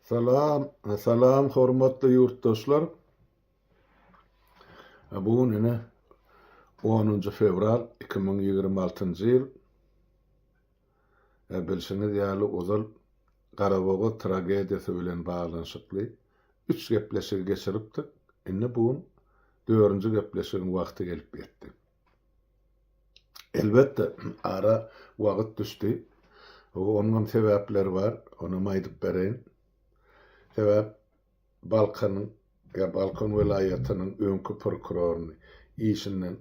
Salam hormatly yurtdaşlar. Bugün ene 10 fevral 2026 ýyl. Bilşiňiz ýaly ozal Garabaga tragediýasy bilen baglanşykly 3 gepleşigi geçiripdik. Indi bugün 4-nji gepleşigiň wagty gelip ýetdi. Elbetde ara wagt düşdi. Onuň sebäpleri bar, onu aýdyp bereýin. Sebäp Balkanyň Balkan welaýatynyň öňkü prokuroruny işinden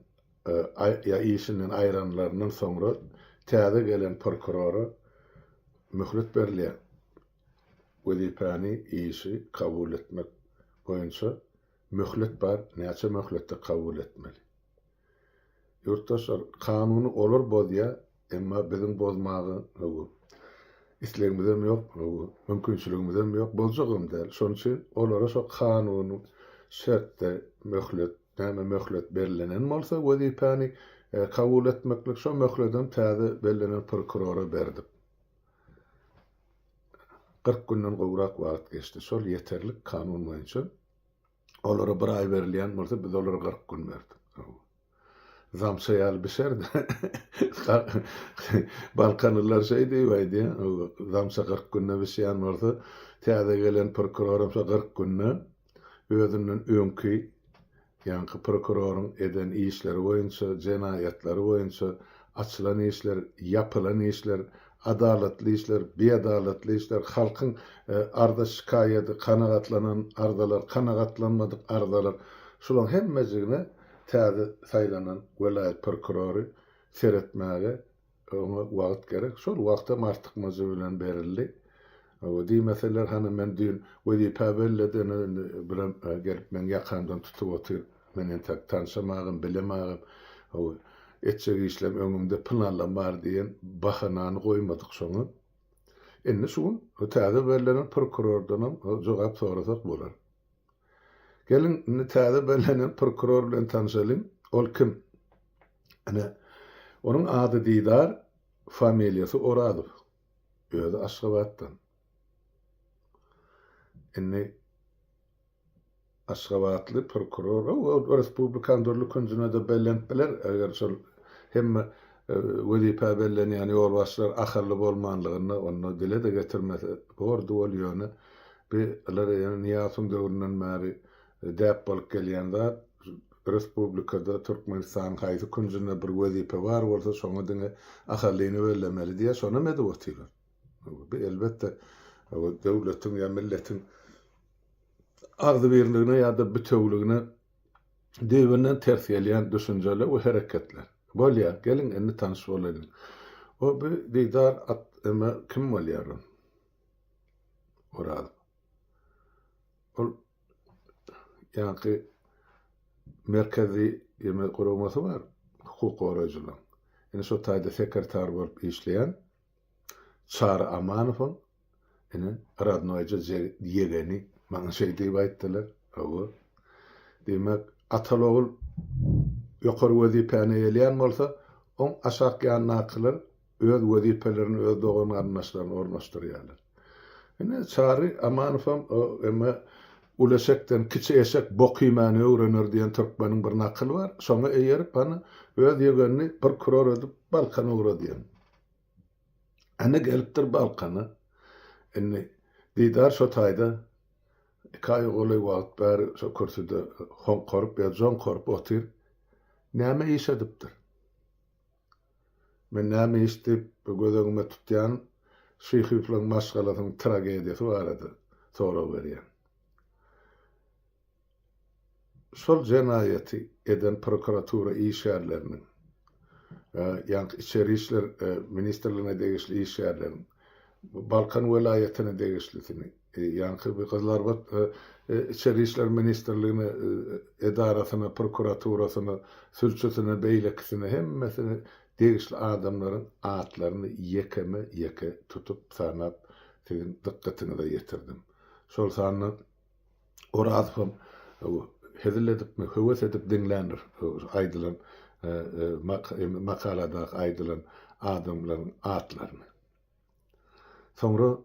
aýranlaryndan soňra täze gelen prokurora möhlet berilýär. Wezipany işi kabul etmek boýunça möhlet bar, näçe möhletde kabul etmeli. Yurtdaşlar, kanuny olar bozýa, emma biziň bozmagy islegimizem ýok, mümkinçiligimizem ýok, boljagym däl. Şonuň üçin olara şo kanuny şertde möhlet berilenen bolsa, wezipany kabul etmeklik şo möhledem täze berilenen prokurora berdi. 40 günden gowrak wagt geçdi. Şol ýeterlik kanun boýunça. Olara bir ay berilýän bolsa, biz olara 40 gün berdik. Zamsaýal biser de Balkanlılar diýýärdi, zamsa 40 günde bisýän bolsa, täze gelen prokurorum 40 günde özünden öňki ýa-ni prokuroruň eden işleri boýunça, jenaýatlary boýunça açylan işler, ýapylan işler, adalatly işler, beadalatly işler, halkyň arda şikaýaty kanagatlanan ardalar, kanagatlanmadyk ardalar, şolaryň hemmesigine täze saýlanan welaýat prokurory seretmäge ona wagt gerek. Şol wagta martykmazy bilen berildi. Di meseleler hani men dün wezipe belledin bir gelip men ýakandan tutup otyr. Men tak tanşamagym, bilemagym. Etçegi işlem öňümde planlam bar diýen bahanany goýmadyk şoňa. Indi şuň täze berilen prokurordan jogap sorasak bolar. Gelin täze berilen prokuror bilen tanışalım. Ol kim? Onuň ady Didar, familiýasy Oradow. Özü Aşgabatdan. Indi Aşgabatly prokuror o respublikandorlyk gününe de bellendiler. Eger şol hemme wezipe bellenýän ýol başlar ahyrly bolmanlygyny onu dile de getirmese bordy bol ýöne biler ýani Niýasyň döwründen bäri däp bolup gelýände respublikada Türkmenistan haýsy gününe bir wezipe bar bolsa şoňa diňe ahyrlygyny bellemeli diýe şonu medip otyrlar. Elbetde döwletiň ýa milletiň ardy birligine ýa-da bütewligine dewenden ters gelýän düşünjeler we hereketler. Bolýar, gelin indi tanış bolalım. O bir Didar kim bolýar? Oradow. Ol ýa-ni merkezi ýeme guramasy bar, hukuk goraýjylar. Indi şo taýda sekretar bolup işleýän Çar Amanow Radnoýja ýegeni maňa şey diýip aýtdylar. Demek atalogul ýokary wezipäni elýän bolsa, on aşak ýannakylar öz wezipelerini öz dogan garnaşlaryna ornaşdyrýarlar. Ine Çary Amanow emma ulaşakdan kiçi eşek bokymany öwrenir diýen türkmeniň bir nakyl bar. Şoňa eýerip bana öz ýegenini prokuror edip Balkana uğradýan. Ana gelipdir Balkana. Indi Didar şo taýda kaýgoly wagt bar şo kürsüde honkorup ýa jonkorup otyr. Näme iş edipdir? Men näme işdip gözüňe tutýan şeýhifleň maşgalasyň tragediýasy barady. Sonra berýän. Şol jenaýaty eden prokuratura işgärleriniň ýa-ni içeri işler ministrligine degişli işgärleriň Balkan welaýatyna degişlisini ýa-ni gyzlar bat içeri işler ministrligine edarasyna, prokuraturasyna, sülçüsine, beýlekisine hemmesine degişli adamlaryň atlaryny ýeke tutup sanap sizin dikkatini de ýetirdim. Şol sanyny Oradow hediledip mi, höwes edip dinlenir. Aýdylan makalada aýdylan adamlaryň atlaryny. Soňra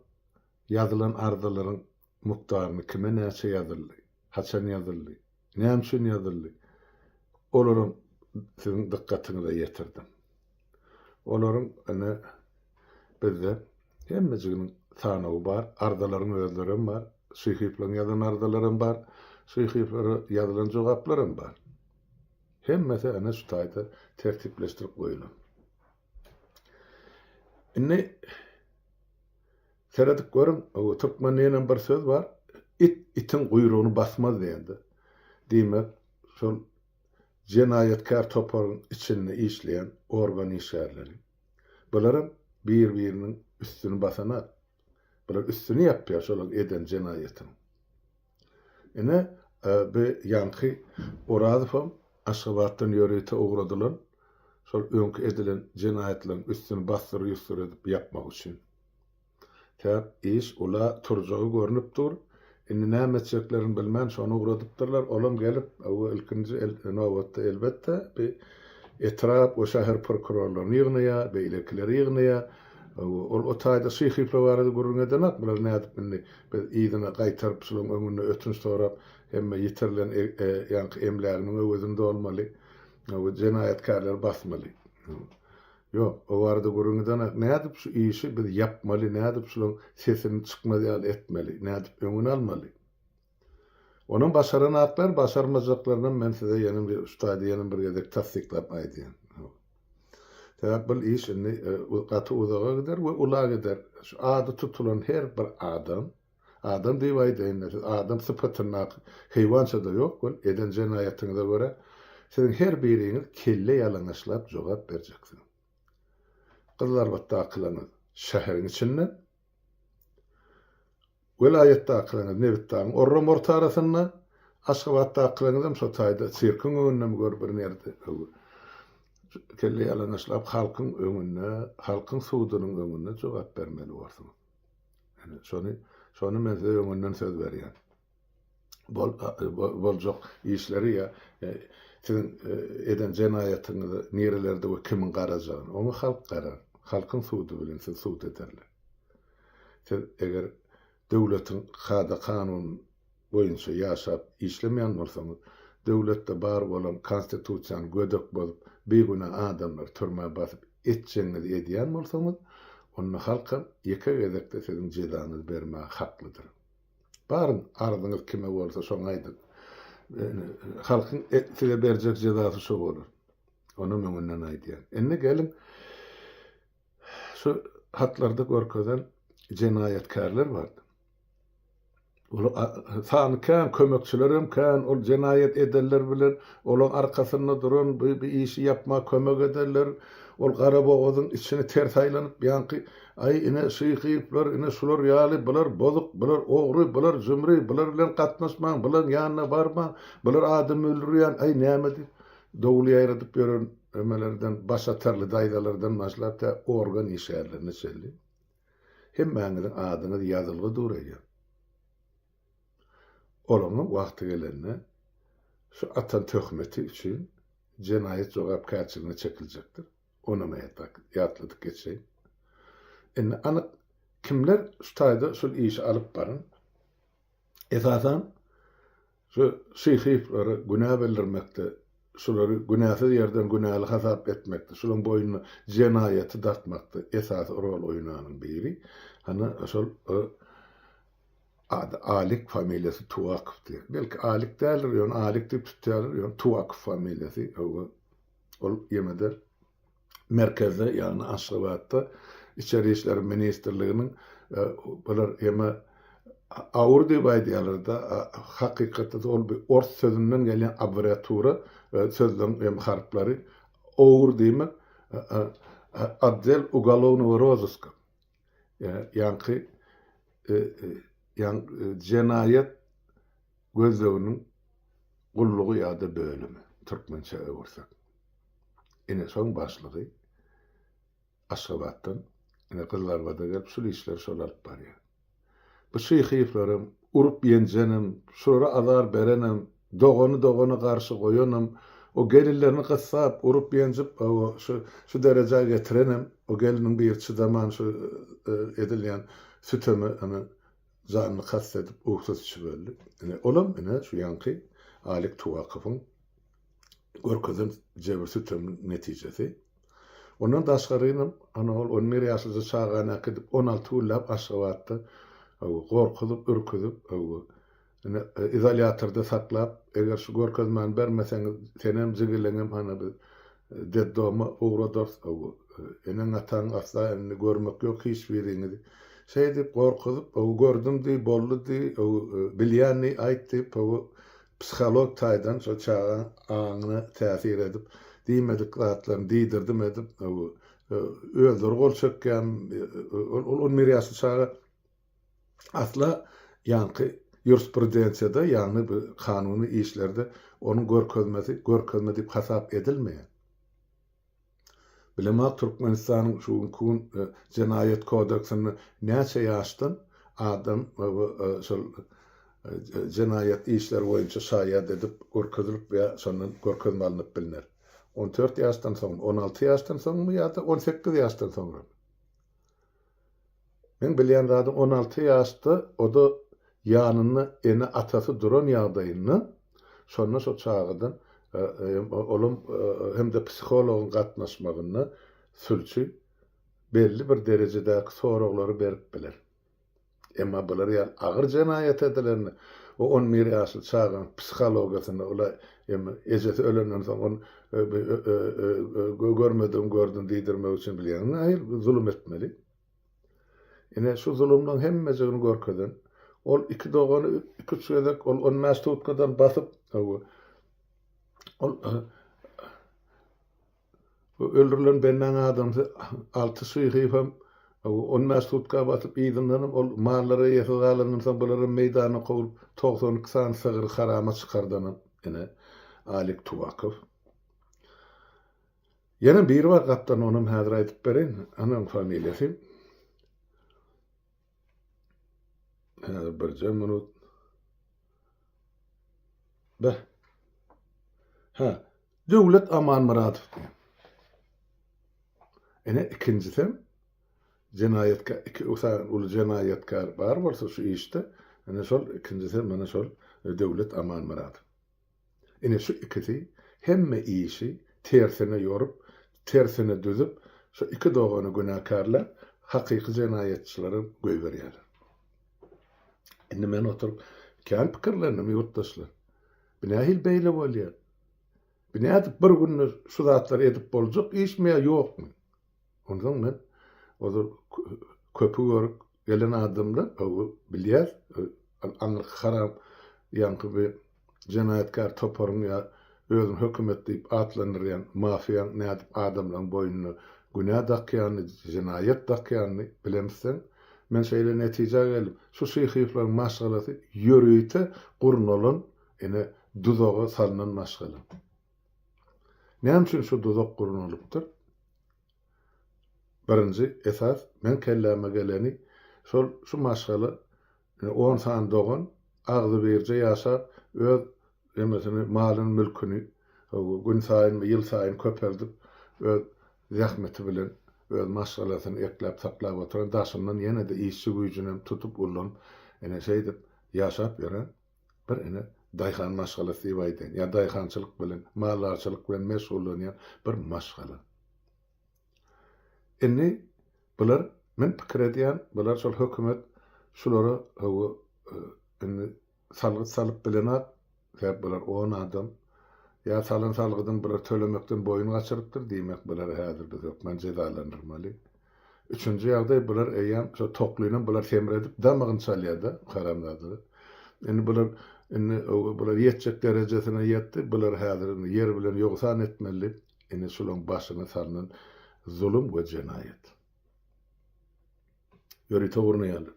ýazylan ardalaryň muktarını kime näçe ýazyldy, haçan ýazyldy, näme ýazyldy. Olaryň sizin dikkatinize ýetirdim. Olaryň ana bizde hemmejiginiň sanawy bar, ardalaryň özlerim bar, syhyplyň ýazan ardalarym bar, syhyplary ýazylan jogaplarym bar. Hemmesi ana şu taýda tertipleşdirip goýulan. Inni seradyk görün, o Türkmen ýene bir söz bar, itin guyruğunu basmaz diýendi. Diýmek, şol jenayetkar toparyň içinde işleyen organ işgärleri. Bularym bir-biriniň üstüni basanak. Bular üstüni yapýar şol eden jenayetin. Ene bir ýanky Orazypam Aşgabatdan ýöreýte ugradylan şol öňkü edilen jenayetleriň üstüni bastyryp edip yapmak üçin. Täp iş ula turjagy görünüp dur. Indi näme etjeklerini bilmän şonu ugradypdyrlar. Olam gelip o ilkinji nowatda elbetde bir etrap o şäher prokurorlaryny ýygnaýa, beýlekileri ýygnaýa. O taýda syhyply barady görüňedenak bular nädip indi biz ýygyna gaýtaryp şolaryň öňünde ötünç sorap hemme ýitirilen ýanky emläginiň öwüzinde bolmaly. O jenayetkarlar basmaly. Ýok, o barada görüňedenak nädip şu işi biz yapmaly, nädip şolaryň sesini çykmaly etmeli, nädip öňüne almaly. Onun başaranaklar, başarmazlıklarından men size ýene bir ustady ýene bir gezek tasdiklap aýdýan. Täp bu iş indi gaty uzaga gider we ula gider. Şu ady tutulan her bir adam diýip aýdýan, adam sypatyna heýwança da ýok, bu eden jenayetiňe göre siziň her biriňiz kelle ýalanyşlap jogap berjeksiniz. Kızlar batda akıllanır şehrin içinden, vilayette akıllanır Nevitdağ'ın orrum orta arasından, Aşgabatda akıllanır şu taýda sirkin öňünde gör bir nerde. Kelle ýalanyşlap halkyň öňünde, halkyň suwdunyň öňünde jogap bermeli bolsunuz. Yani şonu men size öňünden söz berýän. Boljak işleri ýa sizin eden jenayetiňizi nerelerde we kimin garajagyny onu halk garar. Halkyň suwdy bilen siz suwd ederler. Siz eger döwletiň hada kanun boýunça ýaşap işlemeýän bolsaňyz, döwletde bar bolan konstitusiýany gödök bolup, beýguna adamlar türmäge basyp etjeňizi edýän bolsaňyz, onu halka ýeke gezekde siziň jedanyňyzy bermäge haklydyr. Barın ardyňyz kime bolsa şoňa aýdyk. Halkyň size berjek jedasy şo bolar. Onu öňünden aýdýan. Indi gelin şu hatlarda görkezden jenayetkarlar bardy. Sany kan kömekçilerim kan ol jenayet ederler bilen olaň arkasynda duran bir işi yapma kömek ederler. Ol Garaboğaz'ın içine ters aýlanyp ýanky ay ine syhyplar ine şular ýaly bular bozuk bular ogry bular zümri bular bilen gatnaşmaň bular ýanyna barmaň bular adam öldürýän ay nämedir dowly ýaýratyp ýören ömelerden başatarly daýdalardan başlap da organ işgärlerini çeldi. Hemmäňiň adyny ýazylgy durýar. Olanyň wagty gelende şu atan töhmeti üçin jenayet jogapkarçylygyna çekiljekdir. Onu meýatak ýatlydyk geçeýin. Indi anyk kimler şu taýda şol işi alyp baryn? Esasan şu syhyplary günä bildirmekde, şolary günäsiz ýerden günäli hasap etmekde, şolaryň boýuny jenayeti dartmakda esas rol oýnanyň biri. Hana şol Alik familyasy Tuwakov. Belki Alik dälir, ýön Alik diýip tutýarlar, ýön Tuwakov familyasy. Ol ýemede merkezde ýani Aşgabatda İçeri İşler Ministerliğinin bular ýeme awur diýip aýdýarlar da hakykatda ol bir ors sözünden gelen abreviatura sözlerin hem harflary awur diýmek Отдел уголовного розыска. Ýanky jenayet gözleginiň gullugy ýa-da bölümi türkmençe öwürsak. Ine soň başlygy Aşgabatdan ine kızlar bada gelip şol işler şol alyp barýar. Bu syhyplarym urup ýenjenim, şolara azar berenim, dogony garşy goýanym, o gelillerini gassap urup ýenjip şu derejäge getirenim, o geliniň bir çydaman şu edilýän sütemi ana zanny kastetip uksatçy böldi. Olam şu ýanky Alik Tuwakypyň görkezden jebir sütüm netijesi. Ondan daşgaryny on meriýasy çağana gidip 16 ullap aşağı atdy. Gorkudyp, ürküdip, izolatorda saklap, eger şu görkezmän bermeseňiz, senem jigileňem bir deddoma uğradyr. Enen atan asla eni görmek ýok hiç biriňizi. Şey dip gorkudyp, gördüm diýip boldy diýip, bilýänni aýtdyp, psikolog taýdan şo çağa aňyna täsir edip, diýmedik zatlaryny diýdirdim edip, öldür gol çökýän, ol meriýasy çağa asla ýanky ýurisprudensiýada, ýagny bir kanuny işlerde onuň görkezme diýip hasap edilmeýär. Bilemek Türkmenistanyň şu gün Jinayet kodeksini näçe ýaşdan adam şol jinayet işler boýunça şaýat edip görkezilip ýa şondan görkezme alınıp bilinir. 14 ýaşdan soň, 16 ýaşdan soňmy ýa-da 18 ýaşdan soňra. Men bilýän adam 16 ýaşda o da ýanyny eni atasy duran ýagdaýyny şonda şo çağdan olum hem de psihologun gatnaşmagyny sülçü belli bir derejedäki soraglary berip biler. Emma bular ýa agyr jinayet edilerini o 10 meriýasy çağın psihologiýasyny ola emma ejeti ölenden soň görmedim gördüm diýdirmek üçin bilýän. Haýyr, zulüm etmeli. Ene şu zulümden hemmesini görkezden ol iki dogany iki çöýdek ol on mästutkadan basyp ol öldürülen benden adamdy 6 suýhypam on mästutka basyp ýygyndanyp ol mallary ýetirgälenden soň bulary meýdana goýup 92 san sygyr harama çykardanyp ene Alik Tuwakyp. Ýene bir wagtdan onuň häzir aýdyp berin, anyň familiýasy. Bir minut. Döwlet Aman Muradow. Ene ikincisi jinayetkar iki ulu jinayetkar bar bolsa şu işte ene şol ikincisi mana şol Döwlet Aman Muradow. Ene şu ikisi hemme işi tersine yorup tersine düzüp şu iki dogany günahkarlar hakyky jinayetçilere goýberýär. Indi men oturup kän pikirlendim ýurtdaşlar. Binähil beýle bolýar. Binädip bir günni şu zatlar edip boljak işmeýär ýokmy? Ondan men odur köpü görüp gelen adamlar bilýär, anlyk haram ýanky bir jinayetkar toparyň ýa özüň hökümet diýip atlanýan mafiýa nädip adamlaryň boýnuny günah dakýany, jinayet dakýany bilemsen. Men şeýle netije gelip, şu şeýhyplar maşgalasy ýörüýte gurnulan ene duzaga salynan maşgala. Näme üçin şu duzak gurnulypdyr? Birinji esas men kelläme geleni şu maşgala 10 san dogan agzy berje ýaşap öz emesini malyny mülküni gün saýyn ýyl saýyn köpeldip öz zähmeti bilen öz maşgalasyny eklep saklap oturan daşyndan ýene de işçi güýjünem tutup ulan ene şeýdip ýaşap ýören bir ene daýhan maşgalasy diýip aýdyn. Ýa daýhançylyk bilen, mallarçylyk bilen meşgullanýan bir maşgala. Indi bular men pikir edýän, bular şol hökümet şulara indi salyp bilenap, bular 10 adam ýa salgydan bir tölemekden boyun gaçyrypdyr diýmek bular häzir biz hökmen jezalandyrmaly. Üçüncü ýagdaý bular eýem şo toklyny bular temredip damagyny çalýarda, haramladylar. Indi bular ýetjek derejesine ýetdi, bular häzir ýer bilen ýogsan etmeli. Indi şolaryň başyna salynan zulüm we jinayet. Ýöri togurny ýaly.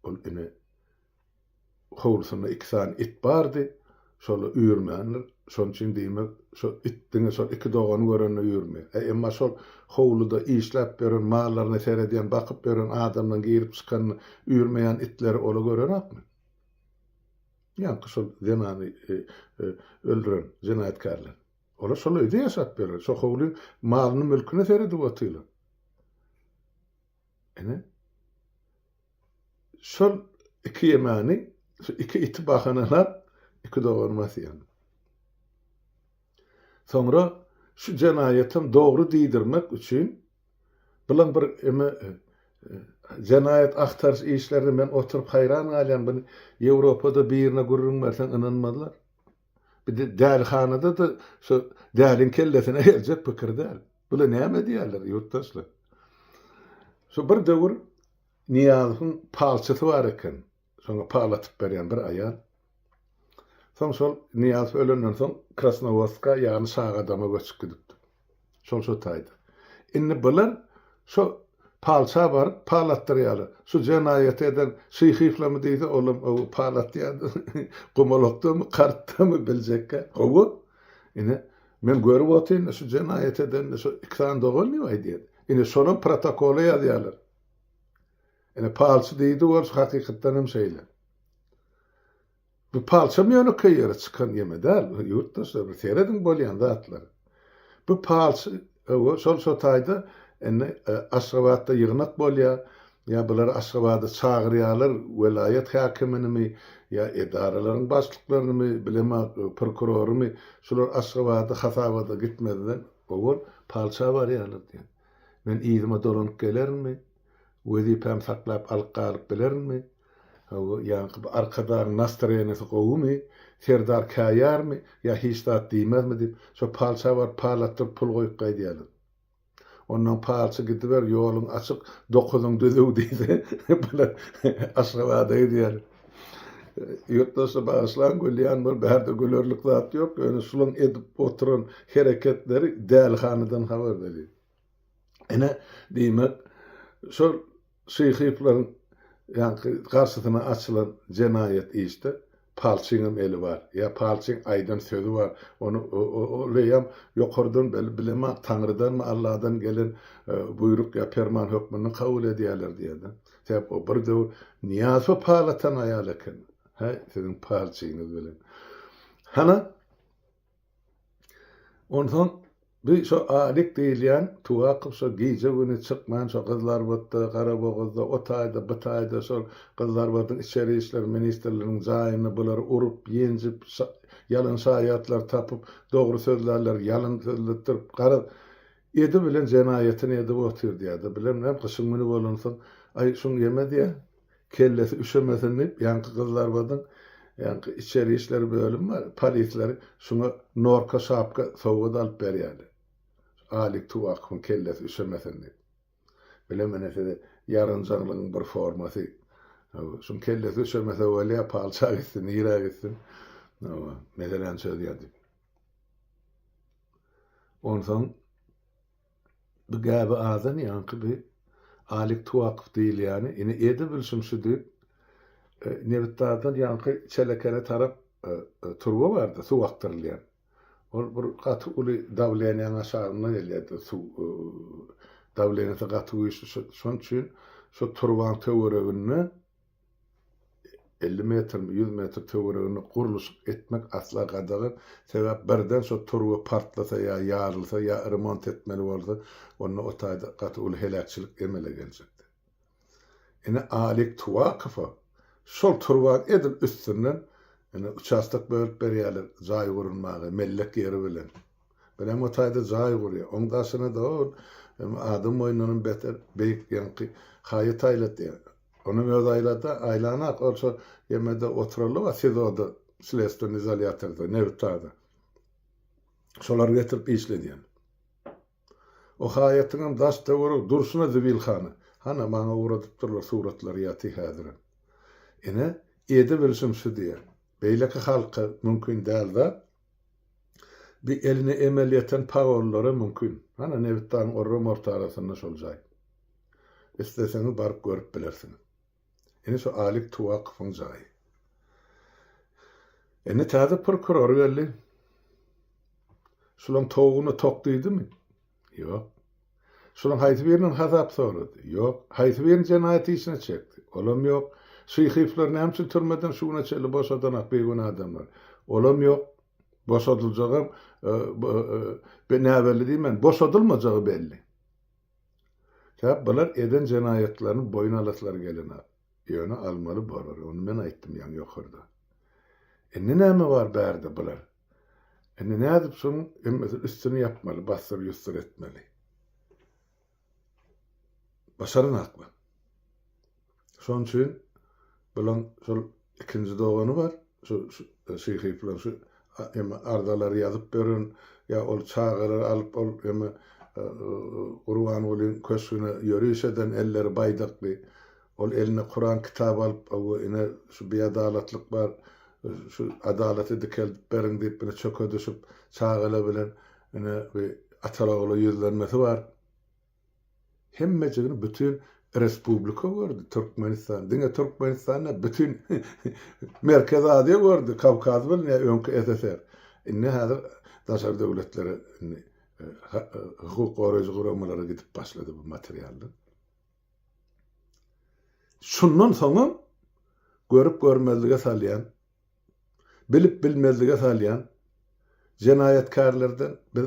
Ol indi howlusyna 2 san it bardy, şolu üýürmänler, şoň üçin diýmek, şo itdiňe şol 2 dogany görende üýürme. Emma şol howluda işläp beren mallaryny seredýän, bakyp beren adamdan girip çykan üýürmeýän itleri ola görenakmy? Ýa-da şol zemany öldüren jinayetkarlar. Ola şol öýde ýaşap berer. Şo howly malyny mülküni seredip otylar. Ene şol iki yemani, iki itibakanalar, iki doğurması yani. Sonra şu cenayetin doğru diydirmek için bilen bir cenayet aktarış işlerini ben oturup hayran alem. Ben Avrupa'da bir yerine gururun versen inanmadılar. Bir de dälhanada da şu dälin kellesine gelecek pikir däl. Bula näme diýerler yurttaşlar. Şu bir döwür Niýazyň palçysy bar eken. Şoňa palatyp berýän bir aýal. Soň şol Niýaz ölenden soň Krasnovodska ýani sağ adama göçüp gidipdi. Şol taýdy. Inni bular şu palça bar, palatdyrýaly. Şu jenaýet eden şyhyflamy diýdi, oğlum o palatýady. Gumolokdamy, kartdamy biljekke. Owu ine men görüp otyn şu jenaýet eden şu ikran dogul näme diýdi. Ine şonuň protokoly ýazýarlar. Ine palça diýdi, o hakykatdan hem şeýle. Bu palça mı köýere çykan ýeme däl, yurtdaşlar bir seredin bolýan zatlar. Bu palça şol taýda ene Aşgabatda ýygnak bolýar, ýa bular Aşgabatda çagyrýarlar, welayet häkiminimi, ýa edaralaryň başlyklaryny, bilema prokurorumy, şular Aşgabatda hasabada gitmeden owul palça barýarlar diýen. Men ýygyma dolanyp gelermi? Wezipem saklap alyp bilermi? Yani arkadar nastriyenizi kovumi, serdar kayar mı, ya hiç da diýmez mi deyip, şu palça var, palattır pul koyup gaýdýarlar. Ondan palça gidiver, yolun açık, dokuzun düzüv diýdi. Böyle Aşgabada diýerler. Yurttaşa bağışlan gülýän bir bärde gülerlik zat yok. Yani şulun edip oturan hareketleri dälhanadan haber berýär. Ene diýmek, şu şyhyflaryň yani karşısına açılan cenayet işte palçynyň eli var. Ya palçyň aýdan sözü var. Onu oleyam ýokardan bilema Tanrıdan mı Allah'dan gelen buyruk ya ferman hükmünü kabul edýärler diýdi. Sebäp o bir de Niýazy palatan aýal eken. Sizin palçyňyz bilen. Hana ondan bir şu alik diýilýän tuwaqyp şu gije güni çykman şu kızlar botda, Garaboguzda, o taýda, bu taýda şol kızlar botyň içeri işler ministrliginiň jaýyny bular urup, ýenjip, ýalyn şaýatlar tapyp, dogry sözlerler ýalyn sözletdirip, garab edi bilen jenaýetini edip oturýardy. Bilemem gyşyň güni bolansyň, ay şuň ýemedi, kellesi üşemesin diýip, ýanky kızlar botyň yani içeri işler bölüm var, polisler şuna norka şapka sowga alyp berýärler. Alik tuwaqyň kellesi üşemesin diýip. Bilemem näse yarınjaglygyň bir formasy. Şun kellesi üşemese welä palça gitsin, ýere gitsin. Meselen söz ýadyp. Ondan bu gaby azan ýanky bir alik tuwaqyp diýilýäni, ine edi bilşim şu diýip Nevittardan ýanky çelekene tarap turba bardy, su wagtyrylýan. Ol bir gaty uly dawleýän aşagyna gelýärdi, su dawleýän gaty şoň üçin şu turban töweregini 50 metr, 100 metr töweregini guruluş etmek asla gadagy. Sebäp birden şu turba partlasa ýa ýarylsa ýa remont etmeli bolsa, onu o taýda gaty uly helakçylyk emele geljekdi. Ine alik tuwaqyfa şol turban edip üstünden yani uçastak bölüp berýärler jaý gurulmagy mellek ýeri bilen. Bilen o taýda jaý gurýar. Oňdaşyna da adam oýnunyň beter beýik ýanky haýat aýlatdy. Onu öz aýlana olsa ýemede oturarlar we siz oda Sileston izolýatorda Nevittarda. Şolar getirip işledýän. O haýatynyň daş töweri durşuna Zibilhany. Hana maňa uradyp durlar suratlar ýaty häzir. Ine edi bilşim şu diýer. Beýleki halka mümkin däl da bir elini emeliýeten pagollara mümkin. Hana Nevittarň orrum ortarasyna şol jaý. Isteseňiz baryp görüp bilersiňiz. Ine şu alik tuwaqypyň jaý. Ine täze prokuror geldi. Şulan toguny tokdydymy? Ýok. Şulan haýsy biriniň hasap sorady? Ýok. Haýsy biriniň jenaýet işine çekdi? Olam ýok. Şyhyflar näme türmeden şuna çeli boşadanak beýguna adamlar. Olam ýok. Boşadyljagy ben näbeli diýmen, boşadylmajagy belli. Sebäp bular eden jenaýetlerini boyun alaslar gelene. ýöne almaly bolar. Onu men aýtdym ýa-ni ýokarda. Näme bar bärde bular? Nädip şonuň emmesi üstüni yapmaly, basyr ýustur etmeli. Başaryn hakly. Şoň üçin bilen şol ikinji dogany bar. Şu şeýhi bilen şu ardalary ýazyp beren ýa ol çağırar alyp ol Qur'an bolyn köşüne ýörüşeden elleri baýdakly. Ol eline Kur'an kitab alyp ine şu beadalatlyk bar. Şu adalaty dikelip berin diýip bile çöke düşüp çağıla bilen ine bir atalagly ýüzlenmesi bar. Hemmejigini bütün respublika gördü Türkmenistan. Diňe Türkmenistan'a bütün Merkez Aziýa gördü. Kavkaz bilen öňkü SSR. Inne häzir daşary döwletlere hukuk goraýjy guramalara gidip başlady bu materiallar. Şundan soňra görüp görmezlige salýan, bilip bilmezlige salýan jenayetkarlardan biz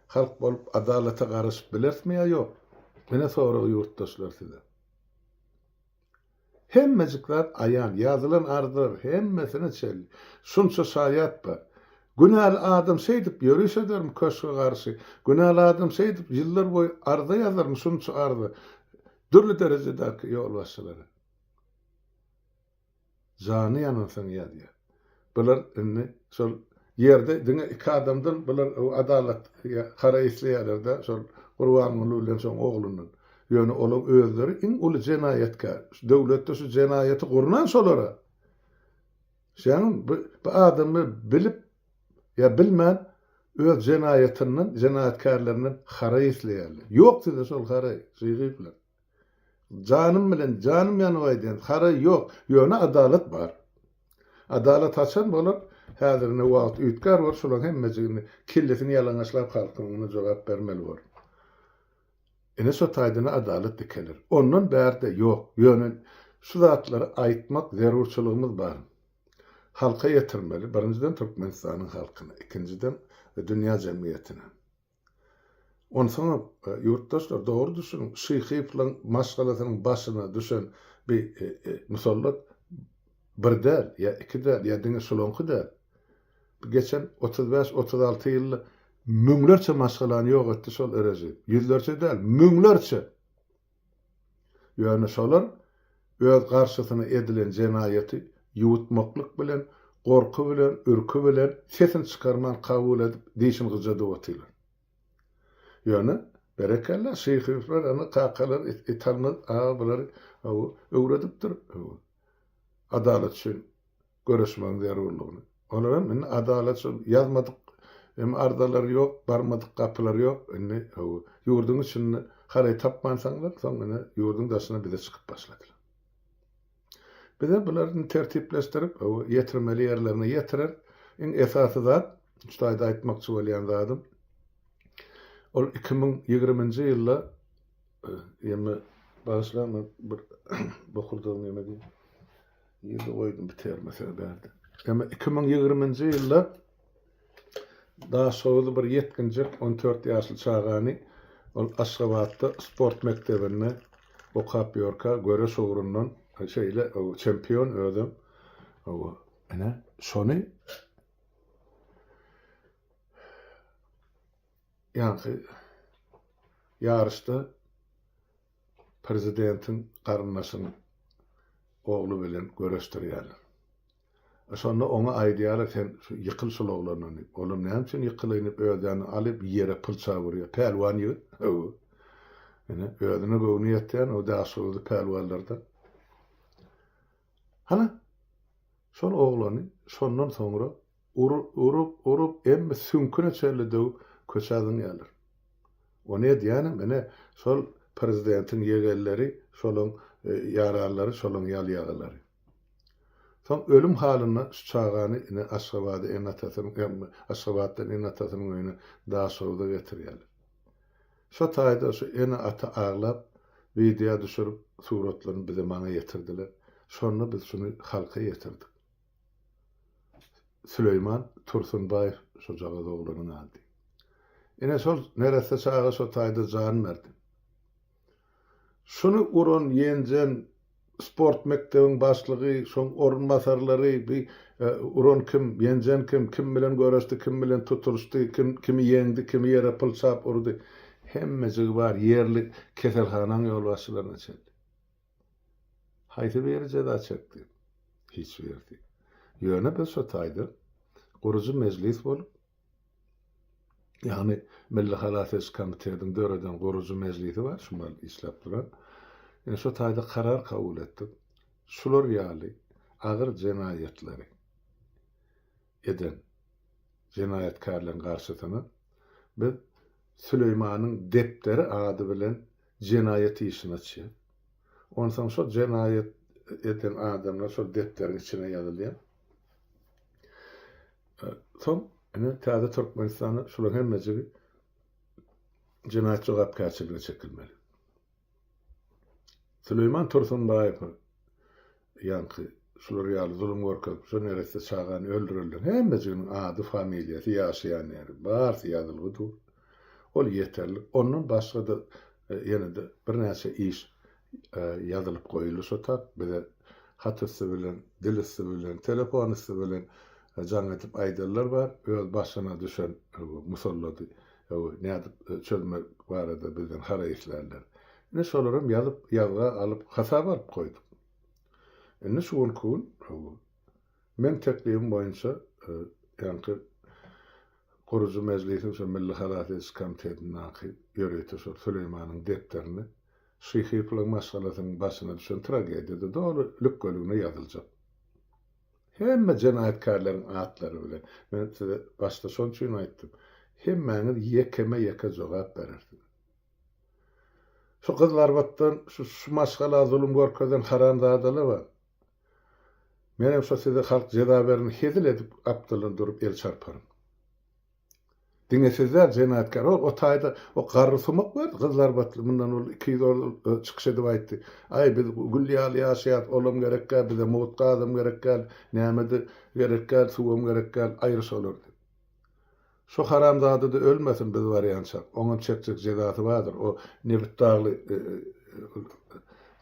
halk bolup adalata garaşyp bilersmi ýa ýok? Mene soragy ýurtdaşlar size. Hemmejikler aýan, ýazylan ardyr, hemmesine çel. Şunça şaýat bar. Günäli adam seýdip ýörüş edermi köşke garşy? Günäli adam seýdip ýyllar boýy arda ýazarmy şunça arda? Dürli derejedäki ýol başçylary. Jany ýanyňsyň ýa-diýär. Bular inni şol ýerde diňe iki adamdan bular adalat kara isleýärler-de şol Qur'an bilen şoň oglunyň ýöne olaň özleri iň uly jenayetkar. Döwletde şu jenayeti gurnan şolara. Şäň bu adamy bilip ya bilmän öz jenayetiniň, jenayetkarlarynyň kara isleýärler. Ýok diýdi şol kara şeýgipler. Canım bilen canım ýanyp aýdyn. Kara ýok. Ýöne adalet bar. Adalet haçan bolar? Häzirine wagt ütkar bar, şolaň hemmejigini killetini ýalaňaçlap halkyna jogap bermeli bar. Ene şu taýdyna adalet dikelir. Ondan bärde ýok. Ýöne şu zatlary aýtmak zerurçylygymyz bar. Halka ýetirmeli. Birinciden Türkmenistanyň halkyna, ikinciden dünýä jemgyýetine. Ondan soňra ýurtdaşlar dogry düşünün. Şeýhi bilen maşgalatynyň başyna düşen bir musallat bir däl ýa iki däl ýa diňe şolonky däl. Geçen 35-36 ýyl müňlerçe maşgalany ýok etdi şol ereji. Ýüzlerçe däl, müňlerçe. Ýöne şolar öz garşysyna edilen jenayeti ýutmaklyk bilen, gorku bilen, ürkü bilen sesin çykarman kabul edip diýişin gyjady otylar. Ýöne berekalla şeýhler ana kakalar itanmaz bular öwredipdir. Adalet üçin göreşmek zerurlygyny. Olara men adalet üçin ýazmadyk, ardalar ýok, barmadyk kapylar ýok. Indi ýurdun içinde haray tapmansaňlar, soňra ýurdun daşyna bize çykyp başladylar. Bize bularni tertipleşdirip ýetirmeli ýerlerine ýetirer. Iň esasy zat, şuňda aýtmakçy bolýan zatym. Ol 2020-nji ýylda ýeme başlama bir bokurdyň ýemedi. Ýerde goýdum biter mesele berdi. Ama 2020-nji ýylda daha şowly bir ýetkinjik 14 ýaşly çağany ol Aşgabatda sport mektebine okap ýorka göre şowrundan şeýle çempion ödüm. Ana şonu ýa-ni ýarışda prezidentin garyndaşynyň oglu bilen göreşdirýärler. Şonda ona aýdýarlar sen şu ýykyl şolaglaryny. Olam näme üçin ýykylynyp öýdäni alyp ýere pylça burýar. Pelwan ýygy. Ene öýdüne gowny ýetýän o daşyly pelwanlardan. Hana şol oglany şondan soňra urup emmi sünküne çeldi köçädin ýalar. O ne diýänim mene şol prezidentin ýegelleri, şolun ýararlary, şolun ýalyalary. Son ölüm halyna şu çağany ine Aşgabatda Aşgabatdan enatasynyň öýüne daşyda getirýärler. Şu taýda şu ene ata aglap video düşürüp suratlaryny bize maňa ýetirdiler. Şonu biz şunu halka ýetirdik. Süleyman Tursunbaýew şu jagada oglanyň ady. Ene şol neresi çağa şu taýda jan berdi. Şunu uran ýenjen sport mektebin başlygy, şoň orunmasarlary, bir uron kim, ýenjen kim bilen görüşdi, kim bilen tutuluşdy, kimi ýeňdi, kimi ýere pul çap urdy. Hemmesi bar yerli keselhanaň ýol başçylaryna çeldi. Haýsy beri jeda çekdi? Hiç berdi. Ýöne biz şotaýdy. Gurucu meclis bolup, yani Milli Halates Komitetiň döreden gurucu meclisi var, şumal işläp duran. Yani şotaýda karar kabul etdik. Şular ýaly agyr jenaýetleri eden jenaýetkarlaryň garşysyna biz Süleymanyň depderi ady bilen jenaýet işine çyk. Ondan şo jenaýet eden adamlar şo depderiň içine ýazylýar. Soň ene täze Türkmenistany şular hemmesi jenaýet jogapkärçiligine çekilmeli. Süleyman Tursunbaýew ýanky şular ýaly zulüm görkezip şo neresi çagan öldürildi. Hemmesiniň ady, familiýasy, ýaşaýan ýeri bar ýazylgydy. Ol ýeterli. Onun başga da ýene-de bir näçe iş ýazylyp goýulýar şotak. Bize hatysy bilen, dilisi bilen, telefonysy bilen jaň etip aýdyrlar bar. Öz başyna düşen musallady, näde çözme barada bizden haraýatlarlar. Ne şolarym ýazyp ýazga alyp hasap alyp goýdum. Ene şol kun men teklifim boýunça ýanky gurucu meclisi şu Milli Halates Komitetiň ýöretýär şol Süleymanyň depderini şyhyplyk masalasynyň başyna düşen tragediýada dogry lükgölüne ýazyljak. Hemme jenaýetkarlaryň atlary bilen men size başda şol üçin aýtdym. Hemmäňiz ýeke jogap berersiň. Şu kızlar battan, şu maşgala zulüm görkezden haramzadalar var. Menem şu size halk jedaberini hezil edip aptalın durup el çarparım. Dingesizler jenaýetkar o taýda o garry sumak var, kızlar batlı bundan ol 200 çykyş edip aýtdy. Ay biz güllýaly ýaşaýat olum gerekkä, bize mutga adam gerekkä, näme gerekkä, suwum gerekkä aýryşalar. Şu haramzady da ölmesin biz barýança. Oňun çekçek jezasy bardyr. O nebit dagly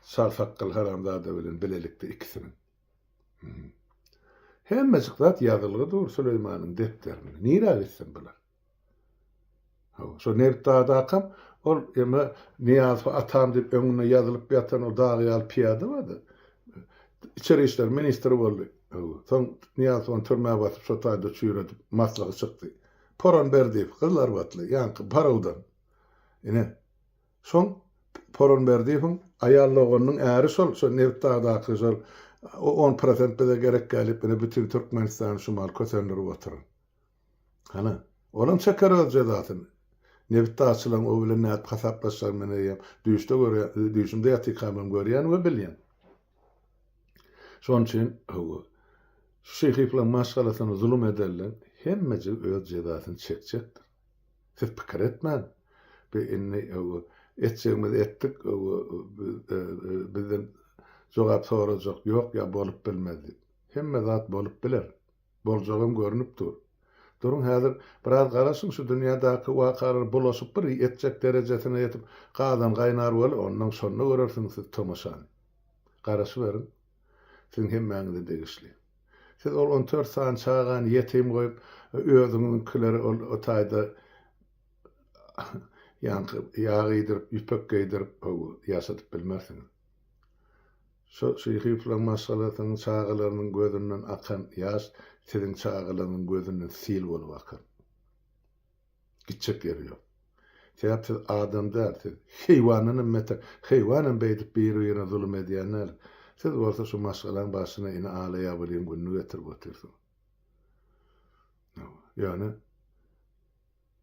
sarsaqqal haramzady bilen bilelikde ikisinin. Hemmesi zat ýazylgydyr Süleymanyň depderine. Nire gitsin bular? Şo nebit dagda akam, ol eme Niyaz atam dip öňüne ýazylyp ýatan o dagyal piýada bardy. İçeri işler ministri boldy. Soň Niyaz on türmäge batyp şo taýda çüýredip maslahy çykdy. Poron berdi, kızlar batlı, yankı paravdan. Yine, son poron berdiğim, ayarlığının eğri sol, son nevttağdaki sol, o 10% bize gerek gelip, yine bütün Türkmenistan şumal kösenleri oturun. Hani, onun çeker öz cezatını. Nevttağçılan o bile net kasaplaşlar meneyem, düşümde yatikamım görüyen ve bilyen. Son için, şeyhiplen maşgalasını zulüm ederler, hemmeci öz cezasyny çekjekdir. Siz pikir etmän. Etjegimiz etdik, bizden jogap sorajak ýok ýa bolup bilmedi. Hemme zat bolup biler. Boljagym görünüp dur. Durun häzir biraz garaşyň şu dünýädäki wakalary bulaşyp bir etjek derejesine ýetip gadan gaýnar bolup ondan sonra görersiňiz siz tomaşany. Garaşy berin. Siz hemmäňizi degişli. Siz ol 14 saat çağan yetim goýup özüňiň kileri o taýda ýanky ýagy ýdirip, ýüpek geýdirip ýaşatyp bilmersiňiz. Şo şyhyplyk masalasynyň çağalarynyň gözünden akan ýaş siziň çağalarynyň gözünden sil bolup akan. Gitjek ýeri ýok. Siz adam dälsiz. Heýwanyň mete, heýwanyň beýdip bir ýerine zulüm edýänler. Siz bolsa şu maşgalaň başyna ine alaýa bilýän günni getirip otursun. Yani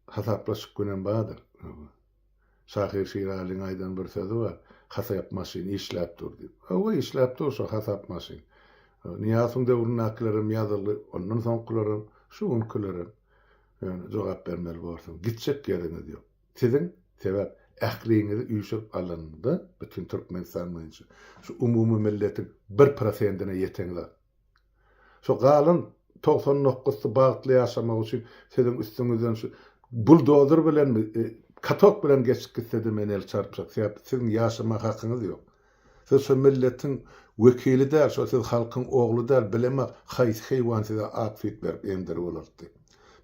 hasaplaşyp günen badyr. Şahir Şiralyň aýdan bir sözi bar. Hasap maşyny işläp dur diýip. O işläp dur şu hasap maşyny. Niýasyň döwrünaklaryň ýazyly, ondan soňkularym, şu ünkularym. Yani jogap bermeli bolsun. Gitjek ýerine diýip. Siziň sebäp ähliňizi üýşüp alyndy bütün Türkmenistan boýunça. Şu umumy milletin 1%-ine ýeteňler. Şu galyn 99-sy bagtly ýaşamak üçin siziň üstüňizden şu buldozer bilen katok bilen geçip gitse de meni el çarpacak. Siziň ýaşamak hakyňyz ýok. Siz şu milletin vekili der, şu siz halkın oğlu der, bileme haýsy heýwan size atfit berip emdir bolardy.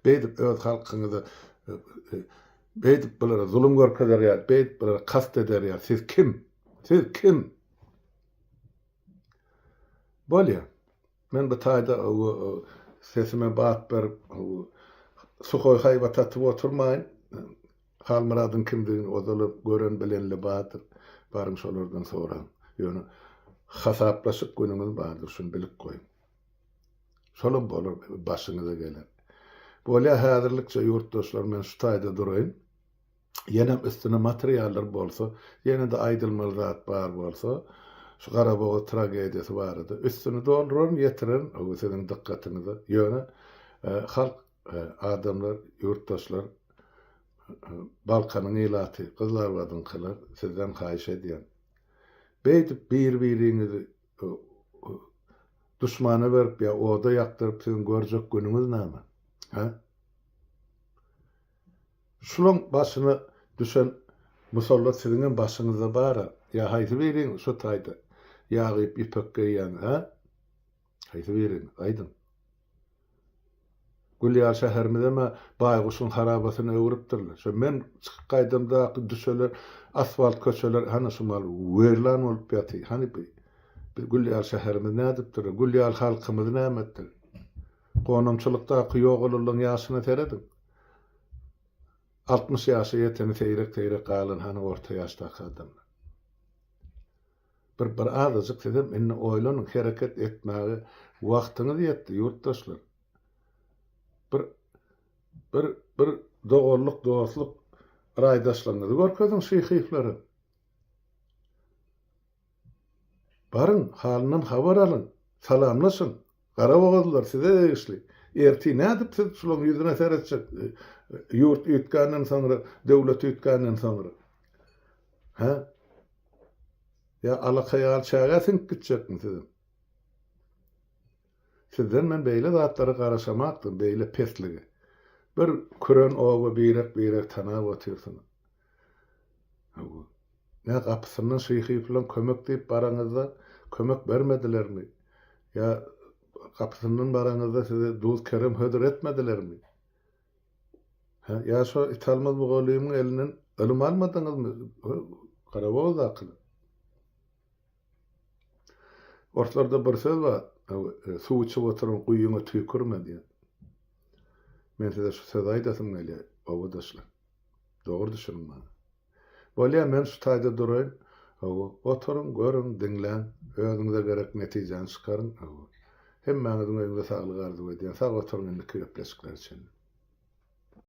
Beýdip öz halkyňyzy beýdip bulara zulüm görkezler ýa, beýdip bulara kast eder ýa. Siz kim? Siz kim? Bolýa. Men bu taýda sesime bat berip suhoy haýba tatyp oturmaýyn. Halmyradyn kimdigini ozalyp gören bilenli batyr. Barym şolardan sonra. Ýöne hasaplaşyp günüňiz bardyr, şunu bilip goýun. Şolam bolar başyňyza geler. Bolýa häzirlikçe ýurtdaşlar, men şu taýda duraýyn. Ýene üstüne materiallar bolsa, ýene-de aýdylmaly zat bar bolsa, şu Garabaw tragediýasy barady. Üstüne dolduran ýetiren, o sizin dikkatinizi. Ýöne halk, adamlar, ýurtdaşlar Balkanyň ýylaty, gyzlar wadyn kylar, sizden haýyş edýän. Beýdip bir-biriňizi düşmana berip ýa oda ýakdyryp sizin görjek günüňiz näme? Ha? Şulaň başyna düşen musallat sizin başyňyzda bar. Ya haýsy biriň şu taýda ýagyp ipek giýen, ha? Haýsy biriň, aýdym. Gülýar şähermizde baýguşyň harabasyny öwrüpdirler. Şo men çykyp gaýdymda düşeler, asfalt köçeler, hana şumal werlan bolup ýaty. Hani bir Gülýar şäherimiz nädipdir? Gülýar halkymyz nämetdir? Gonamçylykda ýogalylan ýaşyna teredim. 60 ýaşa ýeteni teýrek galan hany orta ýaşdaky adamlar. Bir azyjyk dedim, indi oýlanyň, hereket etmäge wagtyňyz ýetdi ýurtdaşlar. Bir dogorluk, dostluk raýdaşlaryňyzy görkezin şeýhiflary. Barın, halynyň habar alyn, salamlaşyn. Garabagazlar size degişli. Erti nädip siz şulaň ýüzüne seretjek? Ýurt üýtgänden soňra, döwlet üýtgänden soňra. Ha? Ya alakyal çäge sink gitjekmi sizin? Sizden men beýle zatlary garaşamakdym, beýle pesligi. Bir küren owa birek tanap otyrsyň. Ne gapysynyň şeýhi bilen kömek diýip baraňyzda kömek bermedilermi? Ya gapysynyň baraňyzda size duz kerem hödür etmedilermi? Ha, ya şo italmaz bu golymyň elinden ölüm almadyňyzmy? Garabaw zakly. Ortalarda bir söz bar. Suw içip oturan guýyňa tüýkürme diýen. Men size şu söz aýdasym gelýär, owadaşlar. Dogry düşünme. Bolýa men şu taýda duraýyn, oturun, görün, diňlen, özüňize gerek netijeni çykaryn. Hemmäňiziň öňünde saglyk arzu edýän, sag oturun indi köpleşikler üçin.